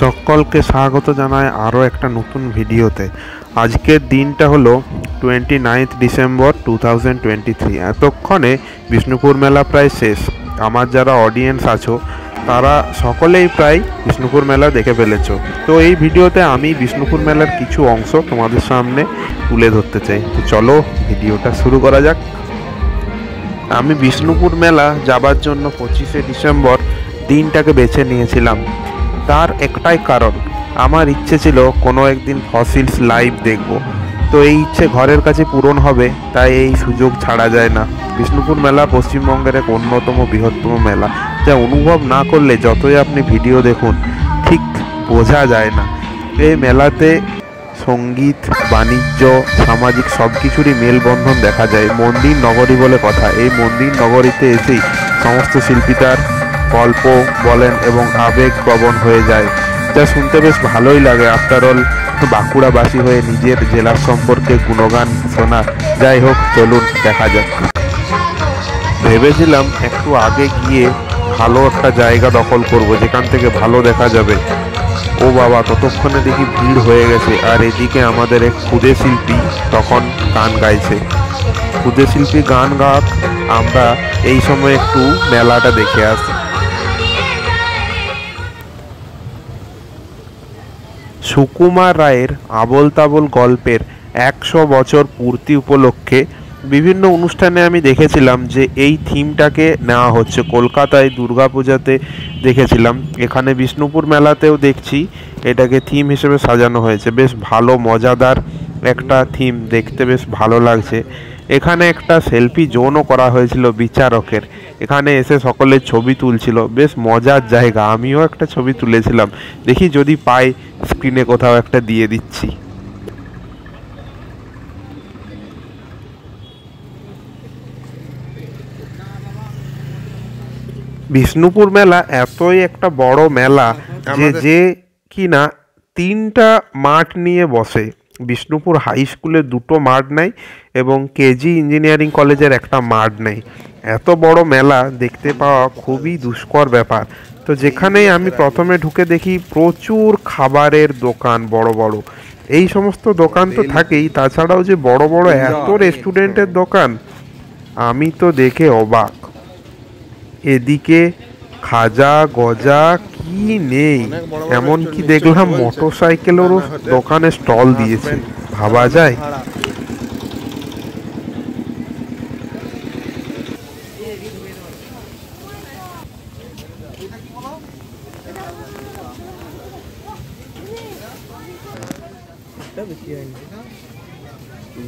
সকলকে স্বাগত জানাই আরও একটা নতুন ভিডিওতে। আজকের দিনটা হলো 29 ডিসেম্বর 2023। এতক্ষণে বিষ্ণুপুর মেলা প্রায় শেষ। আমার যারা অডিয়েন্স আছো তারা সকলেই প্রায় বিষ্ণুপুর মেলা দেখে ফেলেছো। তো এই ভিডিওতে আমি বিষ্ণুপুর মেলার কিছু অংশ তোমাদের সামনে তুলে ধরতে চাই। তো চলো ভিডিওটা শুরু করা যাক। আমি বিষ্ণুপুর মেলা যাবার জন্য 25শে ডিসেম্বর দিনটাকে বেছে নিয়েছিলাম। তার একটাই কারণ, আমার ইচ্ছে ছিল কোনো একদিন ফসিলস লাইভ দেখব। তো এই ইচ্ছে ঘরের কাছে পূরণ হবে, তাই এই সুযোগ ছাড়া যায় না। বিষ্ণুপুর মেলা পশ্চিমবঙ্গের এক অন্যতম বৃহত্তম মেলা, যা অনুভব না করলে যতই আপনি ভিডিও দেখুন ঠিক বোঝা যায় না। এই মেলাতে সঙ্গীত, বাণিজ্য, সামাজিক সব কিছুরই মেলবন্ধন দেখা যায়। মন্দির নগরী বলে কথা। এই মন্দির নগরীতে এসেই সমস্ত শিল্পী তার গল্প বলেন এবং আবেগ প্রবণ হয়ে যায়, যা শুনতে বেশ ভালোই লাগে। আফটার অল বাঁকুড়াবাসী হয়ে নিজের জেলার সম্পর্কে গুণগান শোনা। যাই হোক, চলুন দেখা যাক। ভেবেছিলাম একটু আগে গিয়ে ভালো একটা জায়গা দখল করব, যেখান থেকে ভালো দেখা যাবে। ও বাবা, ততক্ষণে দেখি ভিড় হয়ে গেছে। আর এদিকে আমাদের এক ক্ষুদে শিল্পী তখন গান গাইছে। ক্ষুদে শিল্পী গান গাক, আমরা এই সময় একটু মেলাটা দেখে আসি। সুকুমার রায়ের আবোল তাবোল গল্পের 100 বছর পূর্তি উপলক্ষে বিভিন্ন অনুষ্ঠানে আমি দেখেছিলাম যে এই থিমটাকে নেওয়া হচ্ছে। কলকাতায় দুর্গাপূজাতে দেখেছিলাম, এখানে বিষ্ণুপুর মেলাতেও দেখছি এটাকে থিম হিসেবে সাজানো হয়েছে। বেশ ভালো মজাদার একটা থিম, দেখতে বেশ ভালো লাগছে। এখানে একটা সেলফি জোনও করা হয়েছিল বিচারকের। এখানে এসে সকলে ছবি তুলছিল, বেশ মজার জায়গা। আমিও একটা ছবি তুলেছিলাম, দেখি যদি পাই স্ক্রিনে কোথাও একটা দিয়ে দিচ্ছি। বিষ্ণুপুর মেলা এতই একটা বড় মেলা যে কিনা 3টা মাঠ নিয়ে বসে। বিষ্ণুপুর হাই স্কুলে 2টো মাঠ নেই এবং কেজি ইঞ্জিনিয়ারিং কলেজের একটা মাঠ নেই। এত বড় মেলা দেখতে পাওয়া খুবই দুষ্কর ব্যাপার। তো যেখানেই আমি প্রথমে ঢুকে দেখি প্রচুর খাবারের দোকান, বড় বড় এই সমস্ত দোকান তো থাকেই, তাছাড়াও যে বড় বড় এত রেস্টুরেন্টের দোকান, আমি তো দেখে অবাক। এদিকে খাজা গজা কি নেই, এমনকি দেখলাম মোটর সাইকেলেরও দোকানে স্টল দিয়েছে। ভাবা যায়।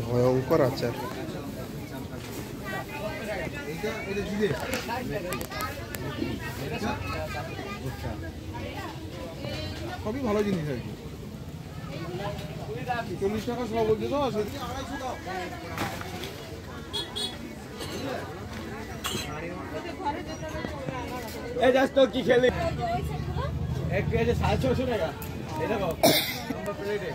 ভয়ঙ্কর আচার। সবই ভালো জিনিস আর কি। 40 টাকা সব বলছে তো, সেদিকে 250 দাও। এই জাস্ট তো কি খেলি এক কেজি 650 টাকা। এটা দাও আমরা প্লেটে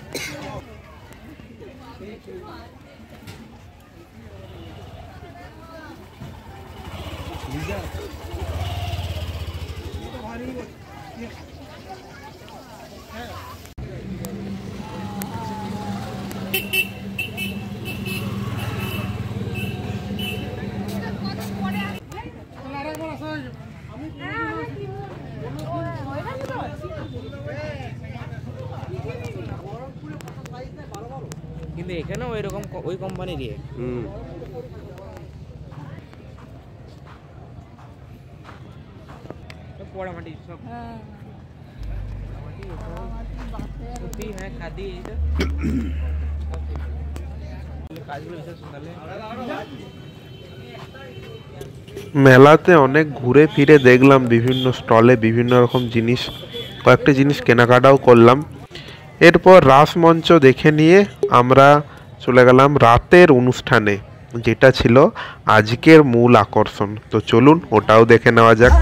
লিজা তো ভারী কিন্তু এখানেও এরকম ওই কোম্পানির সব পোড়ামাটি সব। হ্যাঁ খাদি কাজগুলো বিশেষ সুন্দর। মেলাতে অনেক ঘুরে ফিরে দেখলাম বিভিন্ন স্টলে বিভিন্ন রকম জিনিস, কয়েকটা জিনিস কেনাকাটাও করলাম। এরপর রাসমঞ্চ দেখে নিয়ে আমরা চলে গেলাম রাতের অনুষ্ঠানে, যেটা ছিল আজকের মূল আকর্ষণ। তো চলুন ওটাও দেখে নেওয়া যাক।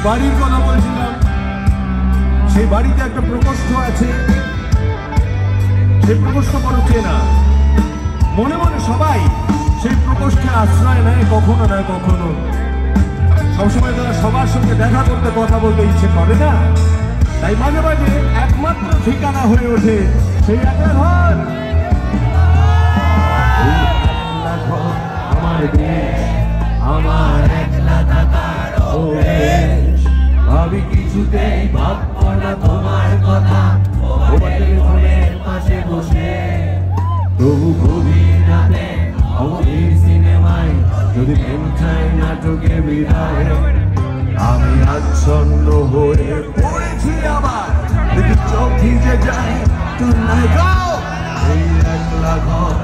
বাড়ির কথা বলছিলাম, সেই বাড়িতে একটা প্রকোষ্ঠ আছে। সেই প্রকোষ্ঠ বড় চেনা, মনে মনে সবাই সেই প্রকোষ্ঠে আশ্রয় নেয় কখনো না কখনো। সবসময় তারা সবার সঙ্গে দেখা করতে, কথা বলতে ইচ্ছে করে না, তাই মাঝে মাঝে একমাত্র ঠিকানা হয়ে ওঠে সেই একটা ঘর। আমার দেশ, আমার একলা থাকার অভ্যেস, আমি কিছুতেই ভাববো না তোমার কথা। ফোনের পাশে বসে তবু গভীর রাতে অগভীর সিনেমায় যদি প্রেম চাই নাটকে বিদায়, আমি আচ্ছন্ন হয়ে পড়েছি আবার চোখ ভিজে যায় তুমি গাও এই একলা ঘর।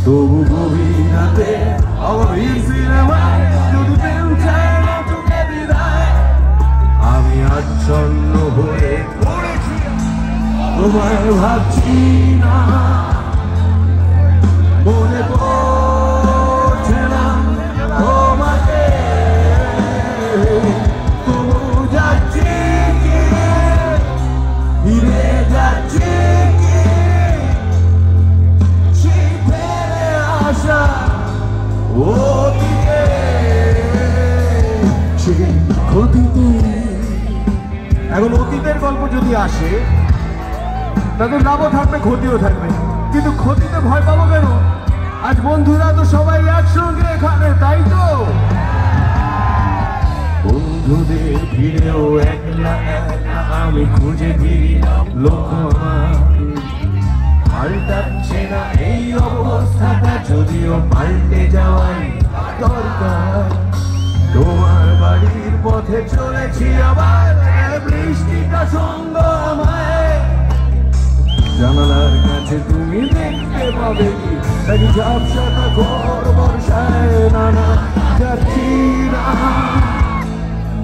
তবু গভীর রাতে অগভীর সিনেমায় যদি প্রেম চায় নাটকে বিদায়, আমি আচ্ছন্ন হয়ে পড়েছি তোমায় ভাবছি না, মনে পড়ছে না তোমাকে। তবু যাচ্ছি কি ফিরে যাচ্ছি কি সেই ফেলে আসা অতীতে, সেই ক্ষতিতে। এখন অতীতের গল্প যদি আসে তাদের লাভও থাকবে ক্ষতিও থাকবে, কিন্তু ক্ষতিতে ভয় পাবো কেন? আজ বন্ধুরা তো সবাই একসঙ্গে এখানে, তাই তো? বন্ধুদের ফিরেও একলা একলা আমি খুঁজে ফিরি লোক পাল্টাচ্ছে না এই অবস্থাটা, যদিও পাল্টে যাওয়াই দরকার। তোমার বাড়ির পথে চলেছি আবার, বৃষ্টিটা সঙ্গ আমায়, জানালার কাছে তুমি দেখতে পাবে কি ঝাপসাটা ঘর বর্ষায়। না না যাচ্ছি না,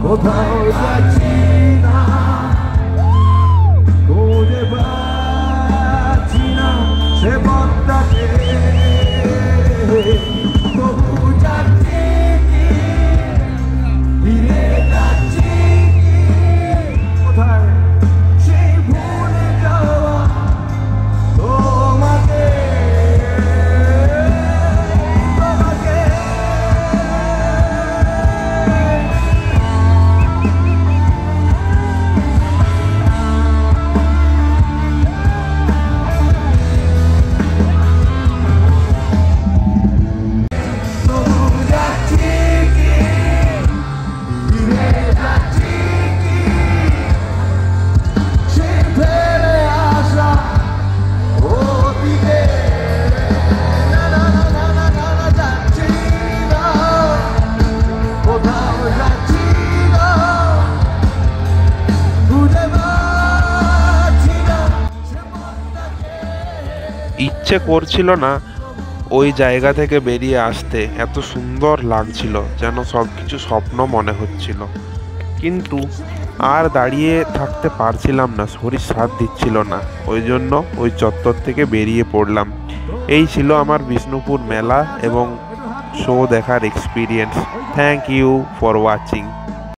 কোথাও যাচ্ছি না, খুঁজে পাচ্ছি না সে পথটাকে। তবু যাচ্ছি কি ফিরে যাচ্ছি কি কোথায় সেই ভুলে যাওয়া তোমাকে। ইচ্ছে করছিল না ওই জায়গা থেকে বেরিয়ে আসতে, এত সুন্দর লাগছিল, যেন সব কিছু স্বপ্ন মনে হচ্ছিল। কিন্তু আর দাঁড়িয়ে থাকতে পারছিলাম না, শরীর সাথ দিচ্ছিল না, ওই জন্য ওই চত্বর থেকে বেরিয়ে পড়লাম। এই ছিল আমার বিষ্ণুপুর মেলা এবং শো দেখার experience. Thank you for watching.